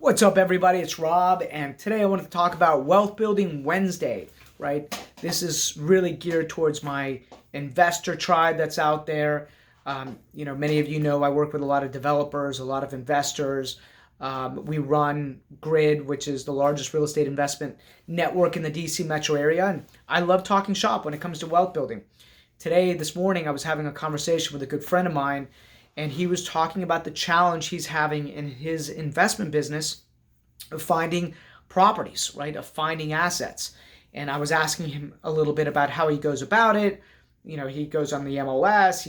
What's up, everybody? It's Rob, and today I wanted to talk about Wealth Building Wednesday, right? This is really geared towards my investor tribe that's out there. Many of you know I work with a lot of developers, a lot of investors. We run Grid, which is the largest real estate investment network in the DC metro area, and I love talking shop when it comes to wealth building. This morning, I was having a conversation with a good friend of mine, and he was talking about the challenge he's having in his investment business of finding properties, right? Of finding assets. And I was asking him a little bit about how he goes about it. You know, he goes on the MLS.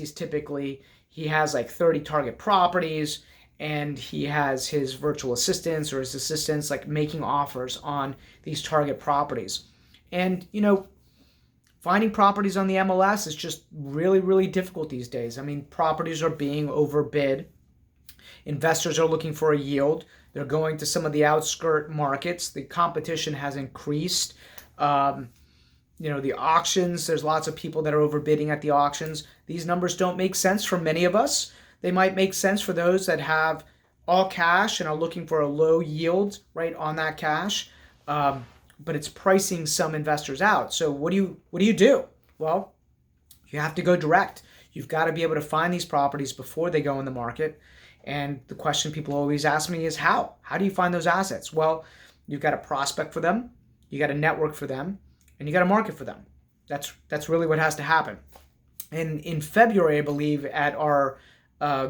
He has like 30 target properties, and he has his virtual assistants or his assistants like making offers on these target properties. And, finding properties on the MLS is just really, really difficult these days. I mean, properties are being overbid. Investors are looking for a yield. They're going to some of the outskirt markets. The competition has increased. The auctions, there's lots of people that are overbidding at the auctions. These numbers don't make sense for many of us. They might make sense for those that have all cash and are looking for a low yield, right, on that cash. But it's pricing some investors out. So what do you do? Well, you have to go direct. You've got to be able to find these properties before they go in the market. And the question people always ask me is how? How do you find those assets? Well, you've got to prospect for them, you got to network for them, and you got to market for them. That's really what has to happen. And in February, I believe, at our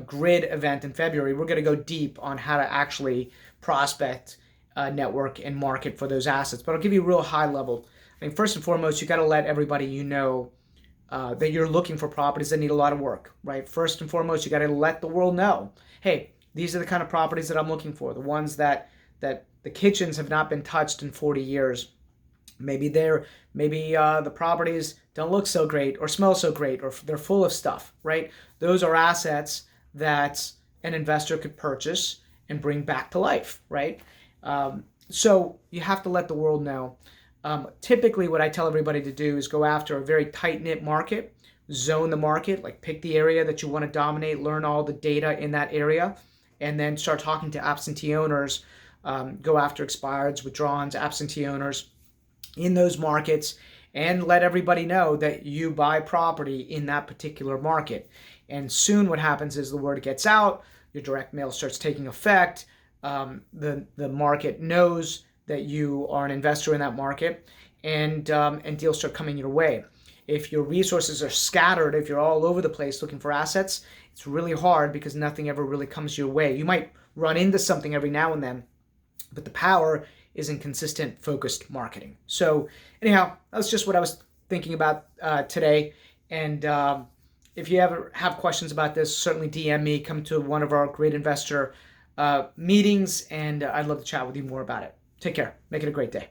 Grid event in February, we're going to go deep on how to actually prospect, network, and market for those assets. But I'll give you a real high level. I mean, first and foremost, you got to let everybody that you're looking for properties that need a lot of work, right? First and foremost, you got to let the world know, hey, these are the kind of properties that I'm looking for. The ones that the kitchens have not been touched in 40 years. Maybe the properties don't look so great or smell so great, or they're full of stuff, right? Those are assets that an investor could purchase and bring back to life, right? So you have to let the world know. Typically, what I tell everybody to do is go after a very tight-knit market, zone the market, like pick the area that you want to dominate, learn all the data in that area, and then start talking to absentee owners, go after expireds, withdrawals, absentee owners in those markets, and let everybody know that you buy property in that particular market. And soon what happens is the word gets out, your direct mail starts taking effect, the market knows that you are an investor in that market, and deals start coming your way. If your resources are scattered, if you're all over the place looking for assets, it's really hard because nothing ever really comes your way. You might run into something every now and then, but the power is in consistent, focused marketing. So anyhow, that's just what I was thinking about today. And if you ever have questions about this, certainly DM me, come to one of our great investor meetings, and I'd love to chat with you more about it. Take care. Make it a great day.